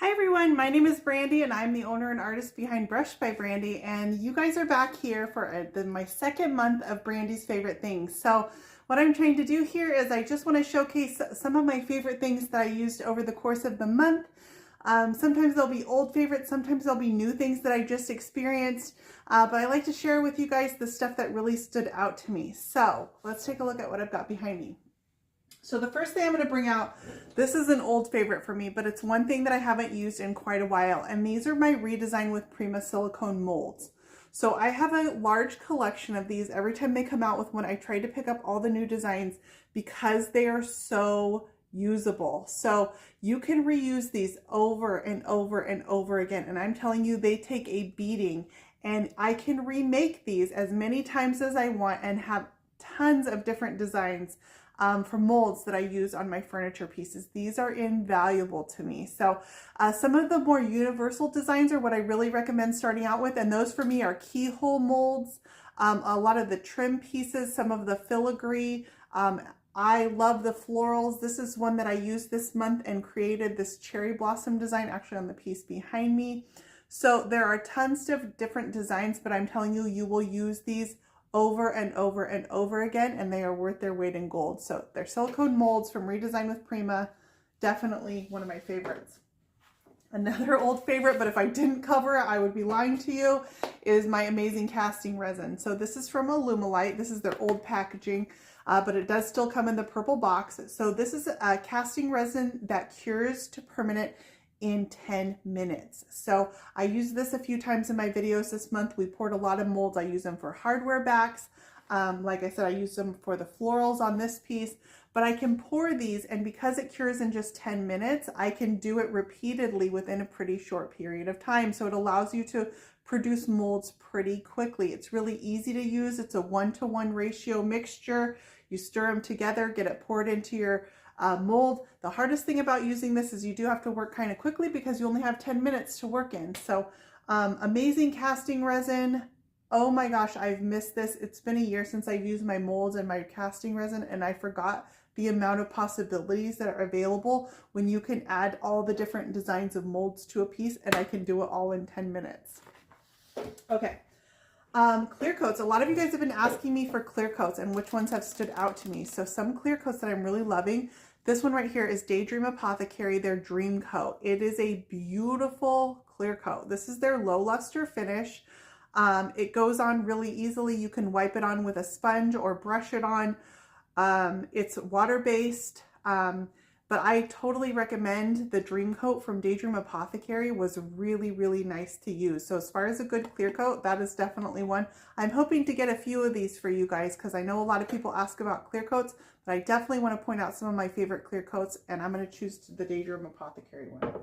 Hi everyone, my name is Brandy and I'm the owner and artist behind Brush by Brandy, and you guys are back here for my second month of Brandy's favorite things. So what I'm trying to do here is I just want to showcase some of my favorite things that I used over the course of the month. Sometimes they'll be old favorites, sometimes they'll be new things that I just experienced, but I like to share with you guys the stuff that really stood out to me. So let's take a look at what I've got behind me. So the first thing I'm going to bring out, this is an old favorite for me, but it's one thing that I haven't used in quite a while, and these are my Redesign with Prima silicone molds. So I have a large collection of these. Every time they come out with one, I try to pick up all the new designs because they are so usable. So you can reuse these over and over and over again, and I'm telling you, they take a beating, and I can remake these as many times as I want and have tons of different designs for molds that I use on my furniture pieces. These are invaluable to me. So some of the more universal designs are what I really recommend starting out with, and those for me are keyhole molds, a lot of the trim pieces, some of the filigree. I love the florals. This is one that I used this month and created this cherry blossom design actually on the piece behind me. So there are tons of different designs, but I'm telling you, you will use these over and over and over again, and they are worth their weight in gold. So they're silicone molds from Redesign with Prima. Definitely one of my favorites. Another old favorite, but if I didn't cover it, I would be lying to you, is my amazing casting resin. So this is from Alumilite. This is their old packaging, but it does still come in the purple box. So this is a casting resin that cures to permanent in 10 minutes. So I used this a few times in my videos this month. We poured a lot of molds. I use them for hardware backs. Like I said, I use them for the florals on this piece, but I can pour these, and because it cures in just 10 minutes, I can do it repeatedly within a pretty short period of time. So it allows you to produce molds pretty quickly. It's really easy to use. It's a 1-to-1 ratio mixture. You stir them together, get it poured into your mold. The hardest thing about using this is you do have to work kind of quickly because you only have 10 minutes to work in. So amazing casting resin. Oh my gosh, I've missed this. It's been a year since I've used my molds and my casting resin, and I forgot the amount of possibilities that are available when you can add all the different designs of molds to a piece, and I can do it all in 10 minutes. Okay. Clear coats. A lot of you guys have been asking me for clear coats and which ones have stood out to me. So some clear coats that I'm really loving. This one right here is Daydream Apothecary, their Dream Coat. It is a beautiful clear coat. This is their low luster finish. It goes on really easily. You can wipe it on with a sponge or brush it on. It's water-based. But I totally recommend the Dream Coat from Daydream Apothecary. Was really, really nice to use. So as far as a good clear coat, that is definitely one. I'm hoping to get a few of these for you guys because I know a lot of people ask about clear coats, but I definitely want to point out some of my favorite clear coats, and I'm going to choose the Daydream Apothecary one.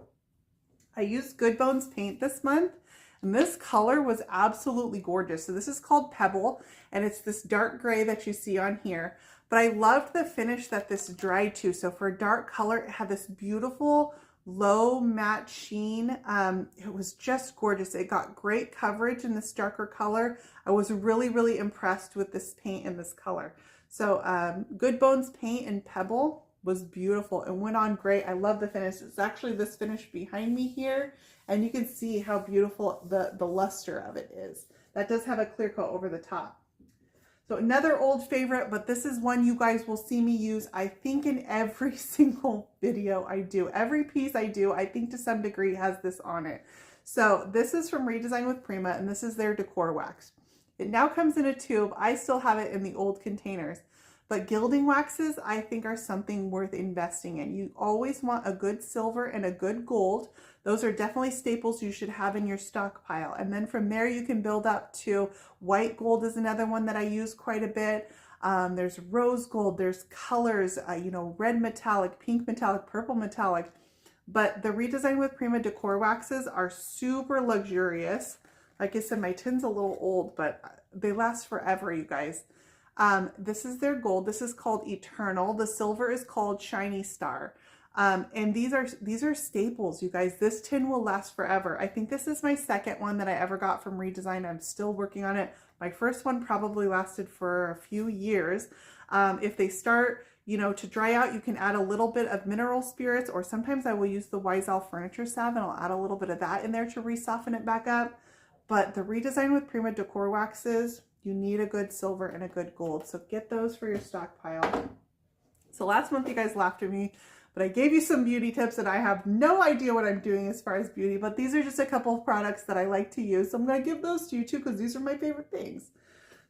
I used Good Bones paint this month, and this color was absolutely gorgeous. So this is called Pebble, and it's this dark gray that you see on here. But I loved the finish that this dried to. So for a dark color, it had this beautiful low matte sheen. It was just gorgeous. It got great coverage in this darker color. I was really, really impressed with this paint and this color. So Good Bones paint in Pebble was beautiful and went on great. I love the finish. It's actually this finish behind me here, and you can see how beautiful the luster of it is. That does have a clear coat over the top. So another old favorite, but this is one you guys will see me use, I think, in every single video I do. Every piece I do, I think to some degree has this on it. So this is from Redesign with Prima, and this is their Decor Wax. It now comes in a tube. I still have it in the old containers. But gilding waxes, I think, are something worth investing in. You always want a good silver and a good gold. Those are definitely staples you should have in your stockpile. And then from there, you can build up to white gold is another one that I use quite a bit. There's rose gold, there's colors, you know, red metallic, pink metallic, purple metallic. But the Redesign with Prima decor waxes are super luxurious. Like I said, my tin's a little old, but they last forever, you guys. This is their gold. This is called Eternal. The silver is called Shiny Star. And these are staples, you guys. This tin will last forever. I think this is my second one that I ever got from Redesign. I'm still working on it. My first one probably lasted for a few years. If they start You know, to dry out, you can add a little bit of mineral spirits, or sometimes I will use the Wiesel furniture salve and I'll add a little bit of that in there to re-soften it back up. But the Redesign with Prima Decor Waxes, you need a good silver and a good gold. So get those for your stockpile. So last month you guys laughed at me, but I gave you some beauty tips and I have no idea what I'm doing as far as beauty, but these are just a couple of products that I like to use. So I'm going to give those to you too, because these are my favorite things.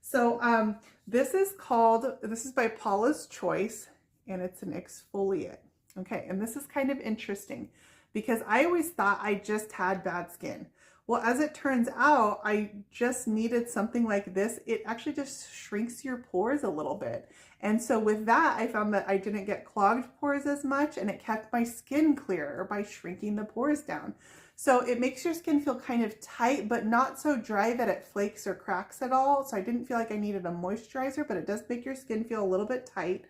So this is by Paula's Choice, and it's an exfoliate. Okay, and this is kind of interesting because I always thought I just had bad skin. Well, as it turns out, I just needed something like this. It actually just shrinks your pores a little bit. And so with that, I found that I didn't get clogged pores as much, and it kept my skin clearer by shrinking the pores down. So it makes your skin feel kind of tight, but not so dry that it flakes or cracks at all. So I didn't feel like I needed a moisturizer, but it does make your skin feel a little bit tight.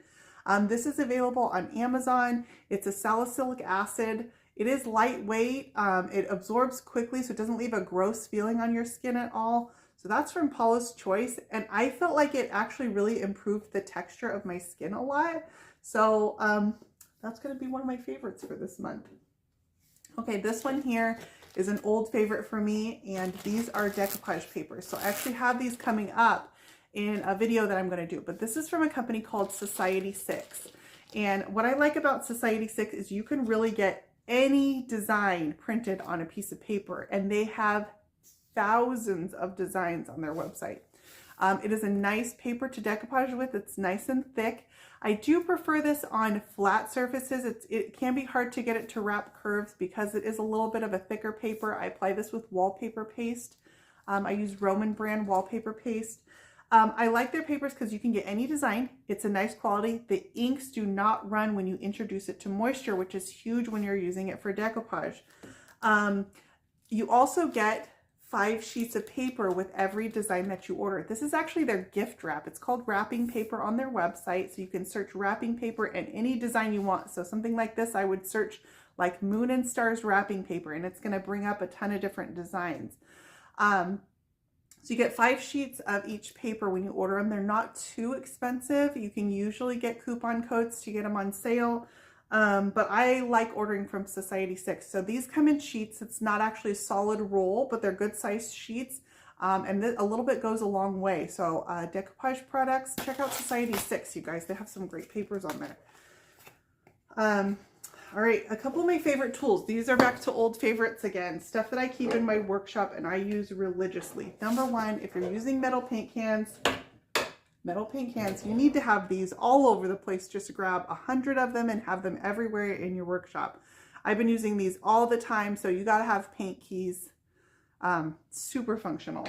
This is available on Amazon. It's a salicylic acid. It is lightweight. It absorbs quickly, so it doesn't leave a gross feeling on your skin at all. So that's from Paula's Choice. And I felt like it actually really improved the texture of my skin a lot. So that's going to be one of my favorites for this month. Okay, this one here is an old favorite for me, and these are decoupage papers. So I actually have these coming up in a video that I'm going to do, but this is from a company called Society 6. And what I like about Society 6 is you can really get any design printed on a piece of paper, and they have thousands of designs on their website. It is a nice paper to decoupage with. It's nice and thick. I do prefer this on flat surfaces. It can be hard to get it to wrap curves because it is a little bit of a thicker paper. I apply this with wallpaper paste. I use Roman brand wallpaper paste. I like their papers because you can get any design. It's a nice quality. The inks do not run when you introduce it to moisture, which is huge when you're using it for decoupage. You also get 5 sheets of paper with every design that you order. This is actually their gift wrap. It's called wrapping paper on their website. So you can search wrapping paper and any design you want. So something like this, I would search like Moon and Stars wrapping paper, and it's going to bring up a ton of different designs. So you get 5 sheets of each paper when you order them. They're not too expensive. You can usually get coupon codes to get them on sale. But I like ordering from Society 6. So these come in sheets. It's not actually a solid roll, but they're good sized sheets. And a little bit goes a long way. So decoupage products, check out Society 6, you guys. They have some great papers on there. All right, a couple of my favorite tools. These are back to old favorites again. Stuff that I keep in my workshop and I use religiously. Number one, if you're using metal paint cans, you need to have these all over the place. Just grab 100 of them and have them everywhere in your workshop. I've been using these all the time, so you gotta have paint keys. Super functional.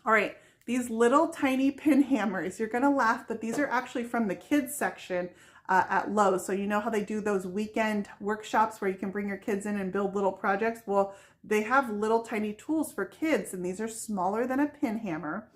All right, these little tiny pin hammers, you're gonna laugh, but these are actually from the kids section at Lowe's. So you know how they do those weekend workshops where you can bring your kids in and build little projects? Well, they have little tiny tools for kids, and these are smaller than a pin hammer.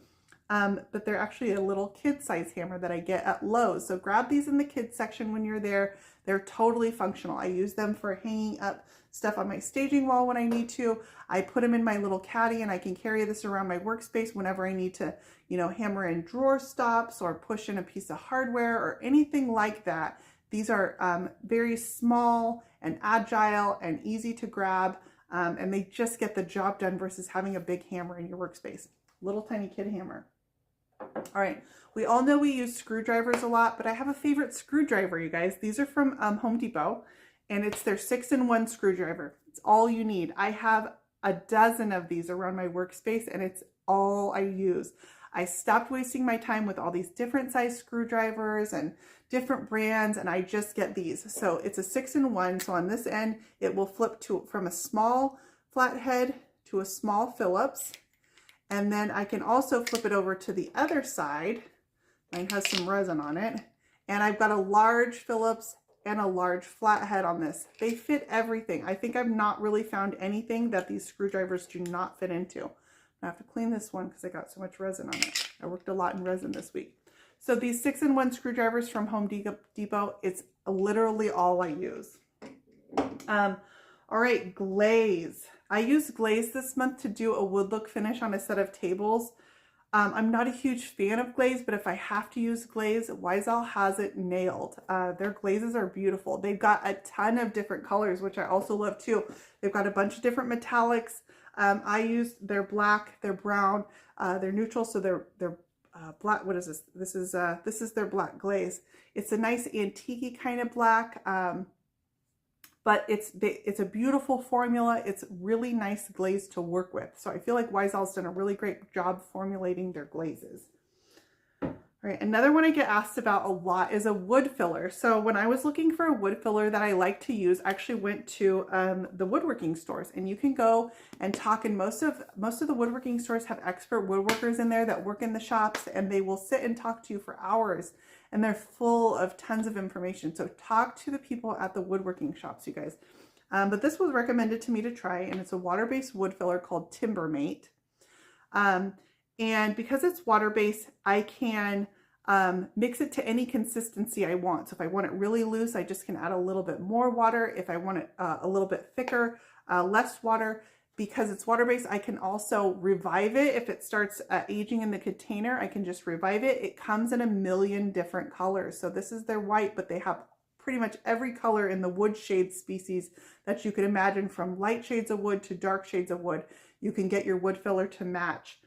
But they're actually a little kid size hammer that I get at Lowe's. So grab these in the kids section when you're there. They're totally functional. I use them for hanging up stuff on my staging wall when I need to. I put them in my little caddy, and I can carry this around my workspace whenever I need to, you know, hammer in drawer stops or push in a piece of hardware or anything like that. These are very small and agile and easy to grab, and they just get the job done versus having a big hammer in your workspace. Little tiny kid hammer. All right, we all know we use screwdrivers a lot, but I have a favorite screwdriver, you guys. These are from Home Depot, and it's their 6-in-1 screwdriver. It's all you need. I have a dozen of these around my workspace, and it's all I use. I stopped wasting my time with all these different size screwdrivers and different brands, and I just get these. So it's a 6-in-1. So on this end, it will flip from a small flathead to a small Phillips. And then I can also flip it over to the other side. Mine has some resin on it. And I've got a large Phillips and a large flathead on this. They fit everything. I think I've not really found anything that these screwdrivers do not fit into. I have to clean this one because I got so much resin on it. I worked a lot in resin this week. So these 6-in-1 screwdrivers from Home Depot, it's literally all I use. All right, glaze. I used glaze this month to do a wood look finish on a set of tables. I'm not a huge fan of glaze, but if I have to use glaze, Wiesel has it nailed. Their glazes are beautiful. They've got a ton of different colors, which I also love too. They've got a bunch of different metallics. I use their black, their brown, their neutral, so they're black. What is this? This is their black glaze. It's a nice antique kind of black. But it's a beautiful formula. It's really nice glaze to work with. So I feel like Wiesel's done a really great job formulating their glazes. All right, another one I get asked about a lot is a wood filler. So when I was looking for a wood filler that I like to use, I actually went to the woodworking stores, and you can go and talk, and most of the woodworking stores have expert woodworkers in there that work in the shops, and they will sit and talk to you for hours, and they're full of tons of information. So talk to the people at the woodworking shops, you guys. But this was recommended to me to try, and it's a water-based wood filler called Timbermate. And because it's water-based, I can mix it to any consistency I want. So if I want it really loose, I just can add a little bit more water. If I want it a little bit thicker, less water. Because it's water-based, I can also revive it. If it starts aging in the container, I can just revive it. It comes in a million different colors. So this is their white, but they have pretty much every color in the wood shade species that you could imagine, from light shades of wood to dark shades of wood. You can get your wood filler to match.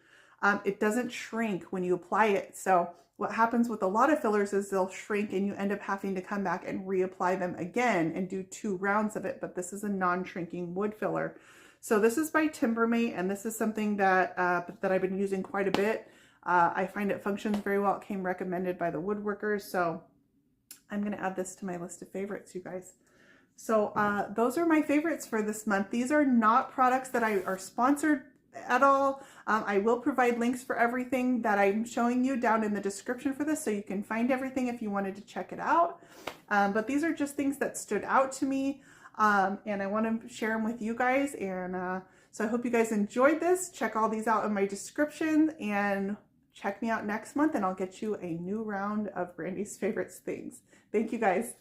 It doesn't shrink when you apply it. So what happens with a lot of fillers is they'll shrink, and you end up having to come back and reapply them again and do 2 rounds of it. But this is a non-shrinking wood filler. So this is by Timbermate, and this is something that that I've been using quite a bit. I find it functions very well. It came recommended by the woodworkers, so I'm going to add this to my list of favorites, you guys. So those are my favorites for this month. These are not products that are sponsored at all. I will provide links for everything that I'm showing you down in the description for this, so you can find everything if you wanted to check it out. But these are just things that stood out to me. And I want to share them with you guys. And so I hope you guys enjoyed this. Check all these out in my description, and check me out next month, and I'll get you a new round of Brandy's favorites things. Thank you guys.